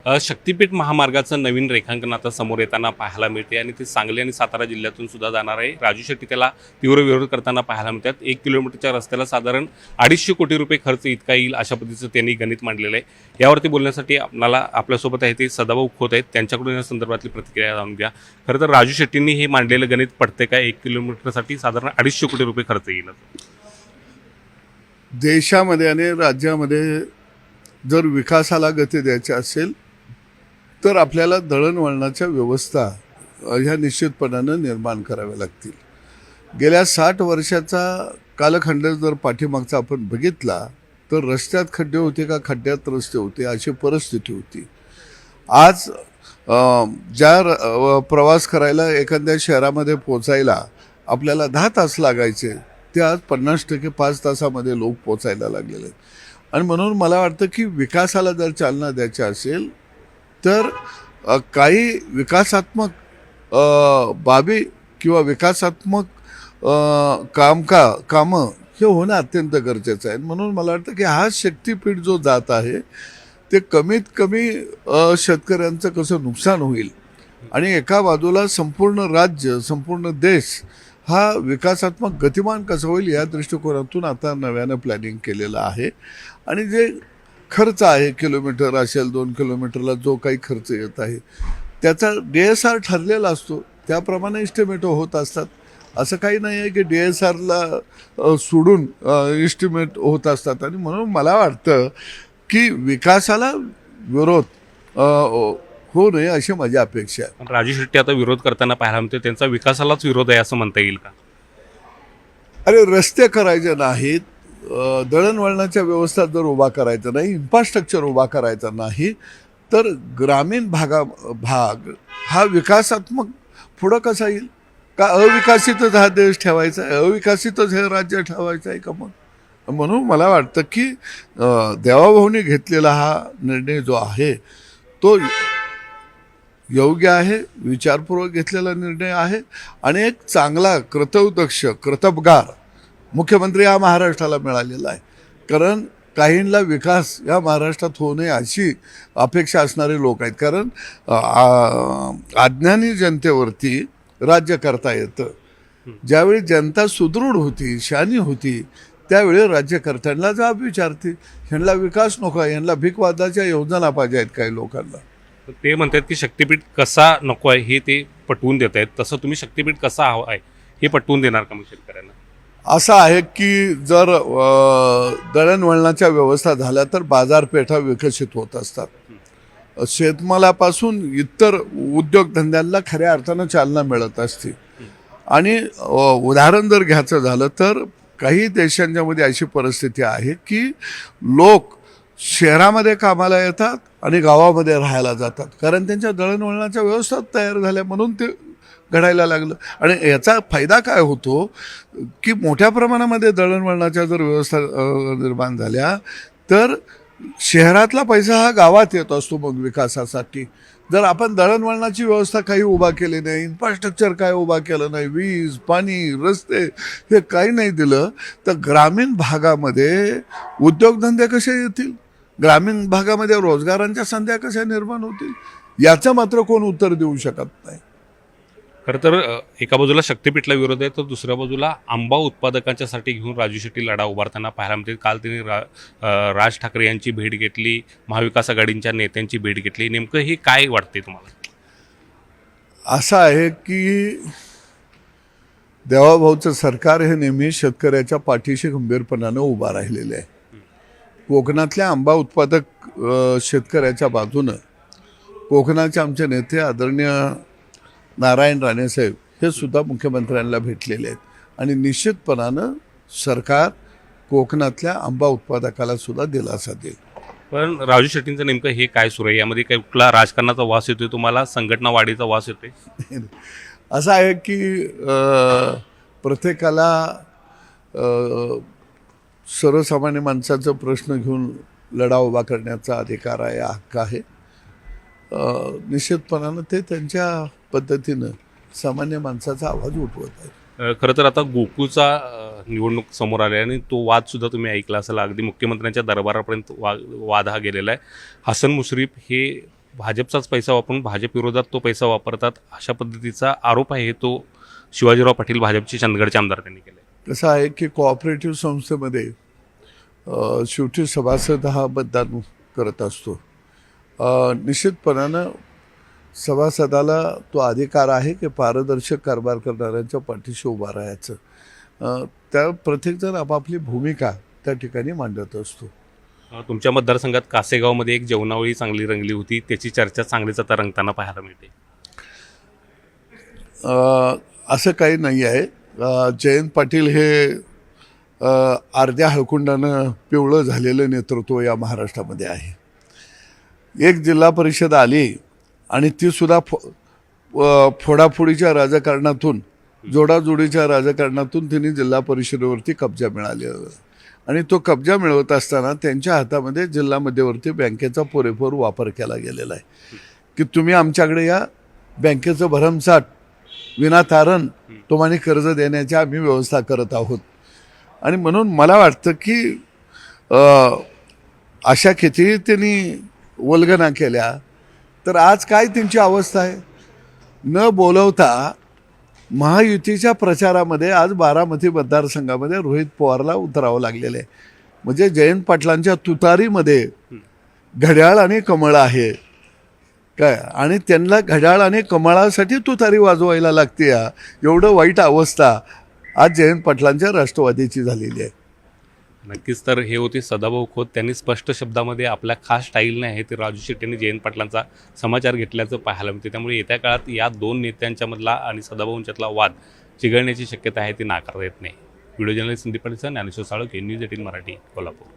शक्तिपीठ महामार्गाचं नवीन रेखांकन आता समोर येताना पाहायला मिळते आणि ते सांगली आणि सातारा जिल्ह्यातून सुद्धा जाणार आहे. राजू शेट्टी त्याला तीव्र विरोध करताना पाहायला मिळतात. 1 किलोमीटरच्या रस्त्याला साधारण 250 कोटी रुपये खर्च इतका येईल अशा पद्धतीचं त्यांनी गणित मांडलेलं आहे. यावरती बोलण्यासाठी आपल्यासोबत आहे ते सदाभाऊ खोत आहेत. त्यांच्याकडून या संदर्भातली प्रतिक्रिया जाणून घ्या. खरं तर राजू शेट्टींनी हे मांडलेलं गणित पडते का? 1 किलोमीटरसाठी साधारण 250 कोटी रुपये खर्च येईल. देशामध्ये आणि राज्यामध्ये जर विकासाला गती द्यायची असेल तर आपल्याला दळणवळणाच्या व्यवस्था ह्या निश्चितपणानं निर्माण कराव्या लागतील. गेल्या 60 वर्षाचा कालखंड जर पाठीमागचा आपण बघितला तर रस्त्यात खड्डे होते का खड्ड्यात रस्ते होते अशी परिस्थिती होती. आज प्रवास करायला एखाद्या शहरामध्ये पोचायला आपल्याला 10 तास लागायचे ते आज 50% 5 तासामध्ये लोक पोचायला लागलेले आहेत. आणि म्हणून मला वाटतं की विकासाला जर चालना द्यायची असेल तर काही विकासात्मक बाबी किंवा विकासात्मक कामं हे होणं अत्यंत गरजेचं आहे. म्हणून मला वाटतं की हा शक्तिपीठ जो जात आहे ते कमीत कमी शेतकऱ्यांचं कसं नुकसान होईल आणि एका बाजूला संपूर्ण राज्य संपूर्ण देश हा विकासात्मक गतिमान कसं होईल या दृष्टिकोनातून आता नव्यानं प्लॅनिंग केलेलं आहे. आणि जे खर्च आहे किलोमीटर असेल 2 किलोमीटरला जो काही खर्च येत आहे त्याचा DSR ठरलेला असतो, त्याप्रमाणे इस्टिमेटो होत असतात. असं काही नाही आहे की DSRला सोडून इस्टिमेट होत असतात. आणि म्हणून मला वाटतं की विकासाला विरोध होऊ नये अशी माझी अपेक्षा आहे. राजू शेट्टी आता विरोध करताना पाहायला मिळते, त्यांचा विकासालाच विरोध आहे असं म्हणता येईल का? अरे रस्ते करायचे नाहीत, दळणवळणाच्या व्यवस्था जर उभा करायचा नाही, इन्फ्रास्ट्रक्चर उभा करायचा नाही तर ग्रामीण भाग हा विकासात्मक पुढं कसा येईल? का अविकसितच हा देश ठेवायचा आहे, अविकसितच हे राज्य ठेवायचं आहे का? मग म्हणून मला वाटतं की देवाभाऊने घेतलेला हा निर्णय जो आहे तो योग्य आहे, विचारपूर्वक घेतलेला निर्णय आहे आणि एक चांगला कर्तबगार मुख्यमंत्री हा महाराष्ट्राला मिळालेला आहे. कारण काहींना विकास या महाराष्ट्रात होऊ नये अशी अपेक्षा असणारे लोक आहेत. कारण अज्ञानी जनतेवरती राज्य करता येतं. ज्यावेळी जनता सुदृढ होती, शहाणी होती त्यावेळी राज्यकर्त्यांना जाब विचारते, ह्यांना विकास नको आहे, ह्यांना भीकवादाच्या योजना पाहिजे आहेत काही लोकांना. ते म्हणतात की शक्तिपीठ कसा नको आहे हे ते पटवून देत आहेत. तसं तुम्ही शक्तिपीठ कसा हवा आहे हे पटवून देणार का मग शेतकऱ्यांना? असं आहे की जर दळणवळणाच्या व्यवस्था झाल्या तर बाजारपेठा विकसित होत असतात. शेतमालापासून इतर उद्योगधंद्यांना खऱ्या अर्थानं चालना मिळत असते. आणि उदाहरण जर घ्यायचं झालं तर काही देशांच्या मध्ये अशी परिस्थिती आहे की लोक शहरामध्ये कामाला येतात आणि गावामध्ये राहायला जातात कारण त्यांच्या दळणवळणाच्या व्यवस्था तयार झाल्या म्हणून ते घडायला लागलं. आणि याचा फायदा काय होतो की मोठ्या प्रमाणामध्ये दळणवळणाच्या जर व्यवस्था निर्माण झाल्या तर शहरातला पैसा हा गावात येत असतो. मग विकासासाठी जर आपण दळणवळणाची व्यवस्था काही उभा केली नाही, इन्फ्रास्ट्रक्चर काय उभा केलं नाही, वीज पाणी रस्ते हे काही नाही दिलं तर ग्रामीण भागामध्ये उद्योगधंदे कसे येतील, ग्रामीण भागामध्ये रोजगारांच्या संध्या कशा निर्माण होतील याचं मात्र कोण उत्तर देऊ शकत नाही. खरं तर एका बाजूला शक्तिपीठला विरोध आहे तर दुसऱ्या बाजूला आंबा उत्पादकांच्यासाठी घेऊन राजू शेट्टी लढा उभारताना पाहायला मिळते. काल त्यांनी राज ठाकरे यांची भेट घेतली, महाविकास आघाडीच्या नेत्यांची भेट घेतली. नेमकं हे काय वाटते तुम्हाला? असं आहे की देवाभाऊचं सरकार हे नेहमी शेतकऱ्याच्या पाठीशी खंबीरपणानं उभा राहिलेले आहे. कोकणातल्या आंबा उत्पादक शेतकऱ्याच्या बाजूनं कोकणाचे आमचे नेते आदरणीय नारायण राणेसाहेब हे सुद्धा मुख्यमंत्र्यांना भेटलेले आहेत. आणि निश्चितपणानं सरकार कोकणातल्या आंबा उत्पादकाला सुद्धा दिलासा देईल. पण राजू शेट्टींचं नेमकं हे काय सुरू आहे? यामध्ये काही कुठला राजकारणाचा वास येतोय तुम्हाला, संघटना वाढीचा वास येतोय? असं आहे की प्रत्येकाला सर्वसामान्य माणसाचा प्रश्न घेऊन लढा उभा करण्याचा अधिकार आहे, हक्क आहे. निश्चितपणानं ते त्यांच्या पद्धतीनं सामान्य माणसाचा आवाज उठवत आहेत. खरं तर आता गोकुळचा निवडणूक समोर आली आणि तो वादसुद्धा तुम्ही ऐकला असेल. अगदी मुख्यमंत्र्यांच्या दरबारापर्यंत वाद हा गेलेला आहे. हसन मुश्रीफ हे भाजपचाच पैसा वापरून भाजप विरोधात तो पैसा वापरतात अशा पद्धतीचा आरोप आहे तो शिवाजीराव पाटील भाजपचे चंदगडचे आमदार त्यांनी केले. कसं आहे की कोऑपरेटिव्ह संस्थेमध्ये शेवटी सभासद हा मतदान करत असतो. निश्चितपणानं सभासदाला तो अधिकार आहे की पारदर्शक कारभार करणाऱ्यांच्या पाठीशी उभा राहायचं. त्या प्रत्येकजण आपापली भूमिका त्या ठिकाणी मांडत असतो. तुमच्या मतदारसंघात कासेगावमध्ये एक जेवणावळी चांगली रंगली होती, त्याची चर्चा चांगलीच आता रंगताना पाहायला मिळते. असं काही नाही आहे. जयंत पाटील हे अर्ध्या हळकुंडानं पिवळं झालेलं नेतृत्व या महाराष्ट्रामध्ये आहे. एक जिल्हा परिषद आली आणि ती सुद्धा फोडाफोडीच्या राजकारणातून, जोडाजोडीच्या राजकारणातून त्यांनी जिल्हा परिषदेवरती कब्जा मिळालेला आणि तो कब्जा मिळवत असताना त्यांच्या हातामध्ये जिल्हा मध्यवर्ती बँकेचा पुरेपूर वापर केला गेलेला आहे की तुम्ही आमच्याकडे या, बँकेचं भरमसाठ विनातारण तुम्हाला कर्ज देण्याची आम्ही व्यवस्था करत आहोत. आणि म्हणून मला वाटतं की अशा किती त्यांनी वल्गना केल्या तर आज काय त्यांची अवस्था आहे. न बोलवता महायुतीच्या प्रचारामध्ये आज बारामती मतदारसंघामध्ये रोहित पवारला उतरावं लागलेलं आहे. म्हणजे जयंत पाटलांच्या तुतारीमध्ये घड्याळ आणि कमळ आहे काय, आणि त्यांना घड्याळ आणि कमळासाठी तुतारी वाजवायला लागते. एवढं वाईट अवस्था आज जयंत पाटलांच्या राष्ट्रवादीची झालेली आहे. नक्कीच. तर हे होते सदाभाऊ खोत. त्यांनी स्पष्ट शब्दामध्ये आपल्या खास स्टाईलने आहे ते राजू शेट्टी आणि जयंत पाटलांचा समाचार घेतल्याचं पाहायला मिळते. त्यामुळे येत्या काळात या दोन नेत्यांच्या मधला आणि सदाभाऊंच्यातला वाद चिघळण्याची शक्यता आहे ती नाकारता येत नाही. Video journalist Sandeep Patil, Dnyaneshwar Salunkhe, news 18 Marathi, Kolhapur.